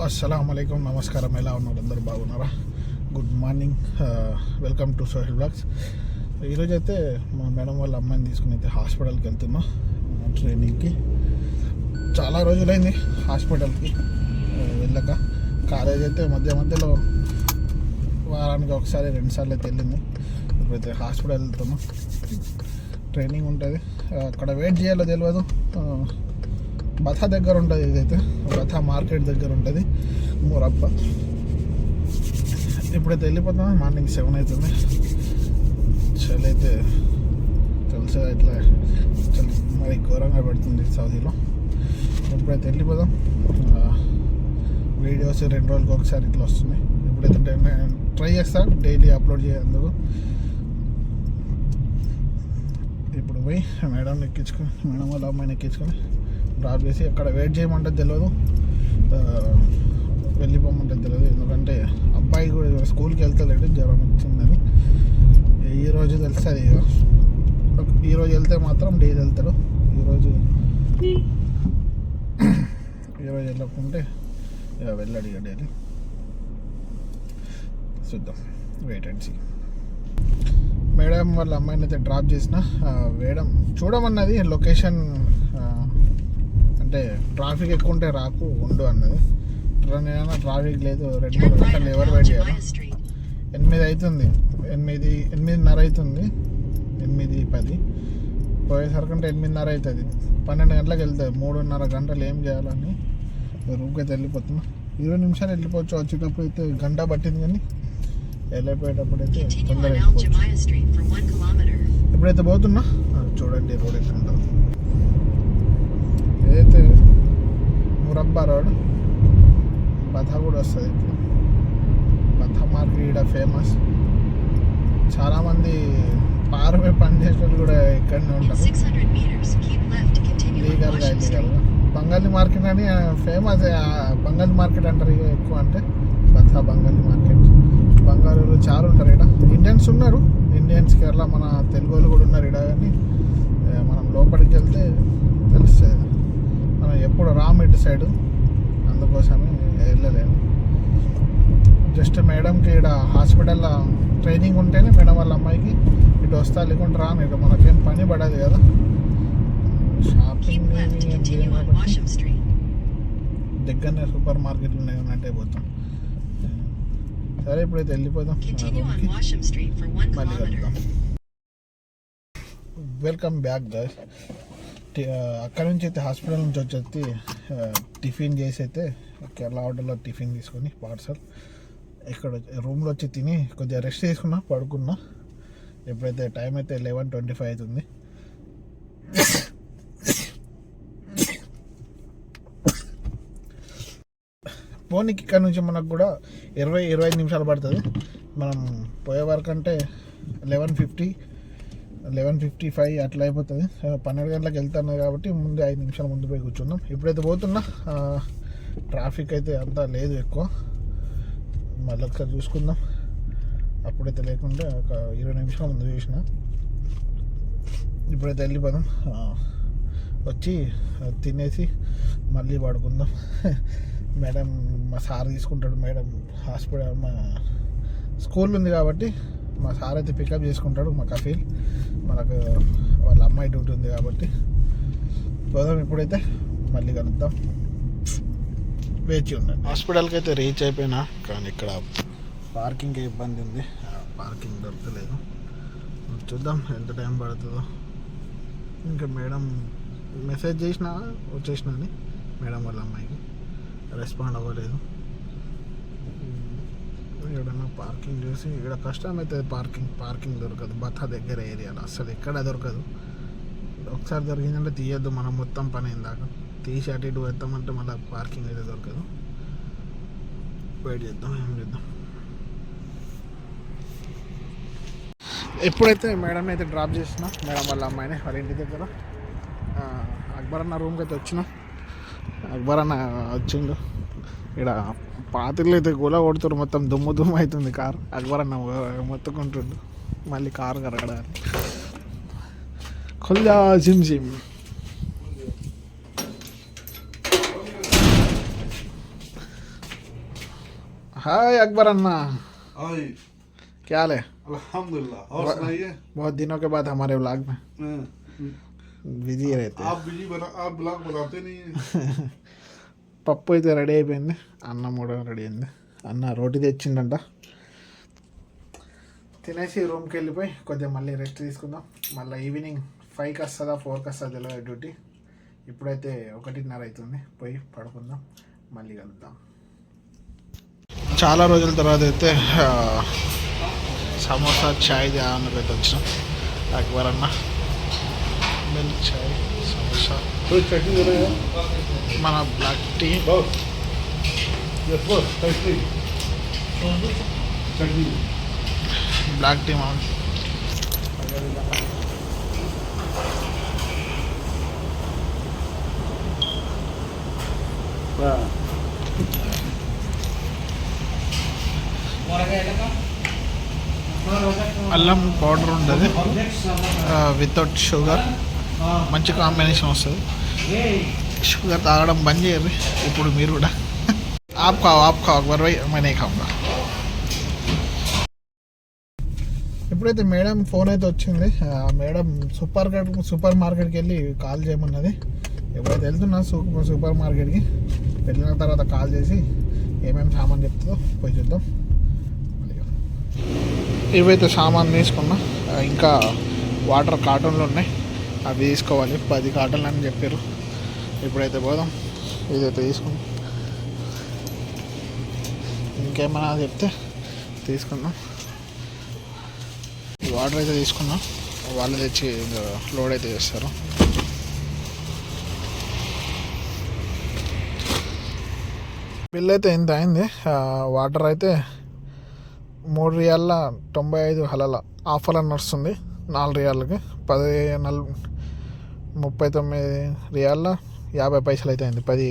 అస్సలాముఅలైకుం, నమస్కారం. ఎలా ఉన్నారు? అందరూ బాగున్నారా? Good morning, welcome to social blogs. ఈరోజు అయితే మా మేడం వాళ్ళ అమ్మాయిని తీసుకుని అయితే హాస్పిటల్కి వెళ్తున్నా ట్రైనింగ్కి. చాలా రోజులైంది హాస్పిటల్కి వెళ్ళక. కాలేజ్ అయితే మధ్యలో వారానికి ఒకసారి 2 సార్లు అయితే వెళ్ళింది. ఇప్పుడైతే హాస్పిటల్ వెళ్తున్నాం. ట్రైనింగ్ ఉంటుంది, అక్కడ వెయిట్ చేయాలో తెలియదు. బథా దగ్గర ఉంటుంది, ఇదైతే బథా మార్కెట్ దగ్గర ఉంటుంది మురబ్బ. ఇప్పుడైతే వెళ్ళిపోతాం. మార్నింగ్ 7 అవుతుంది. చలి అయితే తెలుసా, ఇట్లా చలి మరి ఘోరంగా పెడుతుంది సౌదీలో. ఇప్పుడైతే వెళ్ళిపోదాం. వీడియోస్ 2 రోజులకు ఒకసారి ఇట్లా వస్తున్నాయి. ఇప్పుడైతే ట్రై చేస్తాను డైలీ అప్లోడ్ చేసేందుకు. ఇప్పుడు పోయి మేడం వాళ్ళ అమ్మాయిని ఎక్కించుకొని డ్రాప్ చేసి అక్కడ వెయిట్ చేయమంటే తెలియదు, వెళ్ళిపోమంటే తెలియదు. ఎందుకంటే అబ్బాయి కూడా స్కూల్కి వెళ్తలేడు, జ్వరం వచ్చిందని. ఈరోజు తెలుస్తుంది. ఈరోజు వెళ్తే మాత్రం డైలీ వెళ్తాడు. ఈరోజు వెళ్ళకుంటే వెళ్ళాడు ఇక డైలీ. చూద్దాం, వెయిట్ అండ్ సీ. మేడం వాళ్ళ అమ్మాయిని అయితే డ్రాప్ చేసిన. మేడం చూడమన్నది లొకేషన్, అంటే ట్రాఫిక్ ఎక్కువ ఉంటే రాకు ఉండు అన్నది. ట్రాఫిక్ లేదు, 2-3 గంటలు ఎవరు వెయిట్ చేయాలి. 8 అవుతుంది, 8:30 అవుతుంది, 8:10 పోయేసరికంటే 8:30 అవుతుంది. 12 గంటలకు వెళ్తుంది. 3.5 గంటలు ఏం చేయాలని రూమ్కి అయితే వెళ్ళిపోతున్నా. 20 నిమిషాలు వెళ్ళిపోవచ్చు. వచ్చేటప్పుడు అయితే గంట పట్టింది, కానీ వెళ్ళిపోయేటప్పుడు అయితే తొందరగా వెళ్ళిపోవచ్చు. ఎప్పుడైతే పోతున్నా చూడండి రోడ్ ఎట్లా ఉంటుంది. ఏదైతే మురబ్బా రోడ్, బథా కూడా వస్తుంది. ఇట్లా బథా మార్కెట్ ఇక్కడ ఫేమస్. చాలామంది పారమే పని చేసేటప్పుడు కూడా ఇక్కడనే ఉంటారు, లీగల్గా ఇల్లీగల్గా. బంగాళీ మార్కెట్ అని ఫేమస్. బంగాళీ మార్కెట్ అంటారు ఎక్కువ, అంటే బథా బంగాళీ మార్కెట్. బంగాళీలు చాలా ఉంటారు ఇక్కడ. ఇండియన్స్ ఉన్నారు, ఇండియన్స్ కేరళ, మన తెలుగు వాళ్ళు కూడా ఉన్నారు ఇక్కడ. కానీ మనం లోపలికి వెళ్తే తెలుస్తుంది. మనం ఎప్పుడు రాము ఇటు సైడు, అందుకోసమే వెళ్ళలేము. జస్ట్ మేడంకి ఇక్కడ హాస్పిటల్లో ట్రైనింగ్ ఉంటేనే మేడం వాళ్ళ అమ్మాయికి ఇటు వస్తా, లేకుంటే రాను. ఇటు మనకేం పని పడదు కదా. షాపింగ్ దగ్గరనే సూపర్ మార్కెట్లు ఉన్నాయి, ఉన్నట్టే పోతాం. సరే, ఇప్పుడైతే వెళ్ళిపోదాం, మళ్ళీ కలుద్దాం. Welcome back guys. అక్కడ నుంచి అయితే హాస్పిటల్ నుంచి వచ్చి టిఫిన్ చేసి అయితే కేరళ హోటల్లో టిఫిన్ తీసుకొని పార్సల్ ఇక్కడ రూమ్లో వచ్చి తిని కొద్దిగా రెస్ట్ తీసుకున్నా, పడుకున్నా. ఎప్పుడైతే టైం అయితే 11:25 అవుతుంది. పోనీకి ఇక్కడ నుంచి మనకు కూడా 20-25 నిమిషాలు పడుతుంది. మనం పోయే వరకు అంటే 11:55 అట్లా అయిపోతుంది. 12 గంటలకు వెళ్తాను కాబట్టి ముందు 5 నిమిషాలు ముందు పోయి కూర్చున్నాం. ఇప్పుడైతే పోతున్నా. ట్రాఫిక్ అయితే అంతా లేదు ఎక్కువ. మళ్ళీ ఒకసారి చూసుకుందాం. అప్పుడైతే లేకుండా ఒక 20 నిమిషాల ముందు చూసిన. ఇప్పుడైతే వెళ్ళిపోదాం. వచ్చి తినేసి మళ్ళీ పడుకుందాం. మేడం మా సార్ తీసుకుంటాడు. మేడం హాస్పిటల్, మా స్కూల్ ఉంది కాబట్టి మా సార్ అయితే పికప్ చేసుకుంటాడు. మా కఫీల్, మనకు వాళ్ళ అమ్మాయి డ్యూటీ ఉంది కాబట్టి పోదాం. ఇప్పుడైతే మళ్ళీ కలుద్దాం, వేచి ఉన్నాను. హాస్పిటల్కి అయితే రీచ్ అయిపోయినా, కానీ ఇక్కడ పార్కింగ్ ఇబ్బంది ఉంది. పార్కింగ్ దొరకలేదు. చూద్దాం ఎంత టైం పడుతుందో. ఇంకా మేడం మెసేజ్ చేసినా వచ్చేసిన అని మేడం వాళ్ళ అమ్మాయికి రెస్పాండ్ అవ్వలేదు. ఎక్కడన్నా పార్కింగ్ చేసి, ఇక్కడ కష్టం అవుతుంది. పార్కింగ్ దొరకదు బథా దగ్గర ఏరియాలో, అసలు ఎక్కడ దొరకదు. ఒకసారి దొరికిందంటే తీయద్దు, మనం మొత్తం పని అయిందాక తీసి అటు ఇటు పెడతామంటే మళ్ళీ పార్కింగ్ అయితే దొరకదు. వెయిట్ చేద్దాం, ఏం చేద్దాం. ఎప్పుడైతే మేడం అయితే డ్రాప్ చేసిన, మేడం వాళ్ళ అమ్మాయిని వాళ్ళ ఇంటి దగ్గర అక్బర్ అన్న రూమ్కి అయితే వచ్చిన. అక్బర్ అన్న వచ్చిండు. ఇక్కడ పాతిళ్ళు అయితే గోలా కొడుతారు, మొత్తం దుమ్ము అవుతుంది కారు. అక్బర్ అన్న మొత్తుకుంటుండు మళ్ళీ కారు కరగడానికి. ఖుల్లా సిమ్ हाय अकबर अन्ना, हाय क्या हाल है? अल्हम्दुलिल्लाह। और सुनाइए। बहुत दिनों के बाद हमारे व्लॉग में बिजी रहते हैं. आप ब्लॉग बनाते नहीं हैं। పప్పు అయితే రెడీ అయిపోయింది, అన్నం కూడా రెడీ అయింది. అన్న రోటీ తెచ్చిండంట. తినేసి రూమ్కి వెళ్ళిపోయి కొద్దిగా మళ్ళీ రెస్ట్ తీసుకుందాం. మళ్ళీ ఈవినింగ్ 5కి వస్తుందా 4కి వస్తుందా తెలియదు డ్యూటీ. ఇప్పుడైతే 1:30 అవుతుంది, పోయి పడుకుందాం, మళ్ళీ కలుద్దాం. చాలా రోజుల తర్వాత అయితే సమోసా చాయ్ తాగడానికి అయితే వచ్చినాం. అక్బర్ అన్న మిల్క్ చాయ్ సమోసా మన బ్లాక్ టీ బ్లాక్ టీ మన అల్లం పౌడర్ ఉంటుంది వితౌట్ షుగర్, మంచి కాంబినేషన్ వస్తుంది. షుగర్ తాగడం బంద్ చేయరు ఇప్పుడు మీరు కూడా. ఆప్ ఖాओ అక్బర్ భాయ్, मैं नहीं खाऊंगा. ఇప్పుడైతే మేడం ఫోన్ అయితే వచ్చింది. మేడం సూపర్ మార్కెట్కి వెళ్ళి కాల్ చేయమన్నది. ఎప్పుడైతే వెళ్తున్నా సూపర్ మార్కెట్కి వెళ్ళిన తర్వాత కాల్ చేసి ఏమేమి సామాన్ చెప్తుందో పోయి చూద్దాం. ఇవైతే సామాన్ తీసుకున్నా, ఇంకా వాటర్ కార్టన్లు ఉన్నాయి, అవి తీసుకోవాలి. 10 కార్టన్లు అని చెప్పారు. ఇప్పుడైతే పోదాం, ఇదైతే తీసుకుందాం. ఇంకేమైనా చెప్తే తీసుకుందాం. ఈ వాటర్ అయితే తీసుకున్నాం, వాళ్ళు తెచ్చి లోడ్ అయితే చేస్తారు. బిల్ అయితే ఇంత అయింది. వాటర్ అయితే 3 రియాల 95 హలాల ఆఫర్ అని నడుస్తుంది. 4 రియాలకి 39 రియాల 50 పైసలు అయితే అయింది 10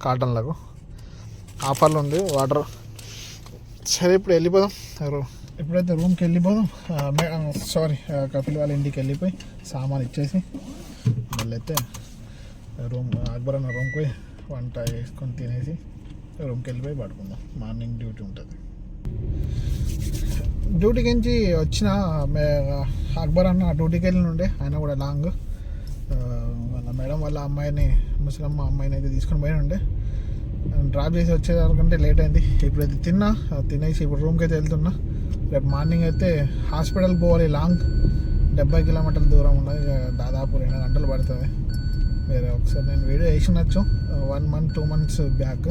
కార్టన్లకు. ఆఫర్లు ఉంది వాటర్. సరే ఇప్పుడు వెళ్ళిపోదాం. ఇప్పుడైతే రూమ్కి వెళ్ళిపోదాం. కపిల్ వాళ్ళ ఇంటికి వెళ్ళిపోయి సామాన్ ఇచ్చేసి మళ్ళీ అయితే అక్బర్ అన్న రూమ్కి పోయి వంట వేసుకొని తినేసి రూమ్కి వెళ్ళిపోయి పడుకుందాం. మార్నింగ్ డ్యూటీ ఉంటుంది. డ్యూటీకి నుంచి వచ్చిన అక్బర్ అన్న డ్యూటీకి వెళ్ళి ఉండే, ఆయన కూడా లాంగ్. వాళ్ళ మేడం వాళ్ళ అమ్మాయిని, ముసలమ్మ అమ్మాయిని అయితే తీసుకొని పోయి ఉండే. డ్రాప్ చేసి వచ్చేదానికంటే లేట్ అయింది. ఇప్పుడైతే తినేసి ఇప్పుడు రూమ్కి అయితే వెళ్తున్నా. రేపు మార్నింగ్ అయితే హాస్పిటల్కి పోవాలి. లాంగ్ 70 కిలోమీటర్ల దూరం ఉన్నది, దాదాపు 2 గంటలు పడుతుంది. వేరే ఒకసారి నేను వీడియో వేసినచ్చు 1 month 2 months back.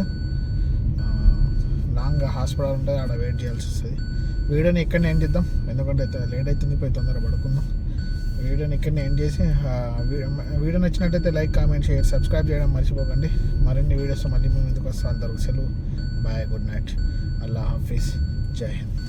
Long hospital ఉంటుంది, ఆడ వెయిట్ చేయాల్సి వస్తుంది. వీడియోని ఇక్కడనే ఎండ్ చేద్దాం, ఎందుకంటే లేట్ అవుతుంది, పోయి తొందరగా పడుకుందాం. వీడియోని ఇక్కడనే ఎండ్ చేసి వీడియో నచ్చినట్టయితే లైక్, కామెంట్, షేర్, సబ్స్క్రైబ్ చేయడం మర్చిపోకండి. మరిన్ని వీడియోస్ మళ్ళీ మేము ముందుకు వస్తాం. అందరికి సెలవు, బాయ్, గుడ్ నైట్, అల్లా హాఫీజ్, జై హింద్.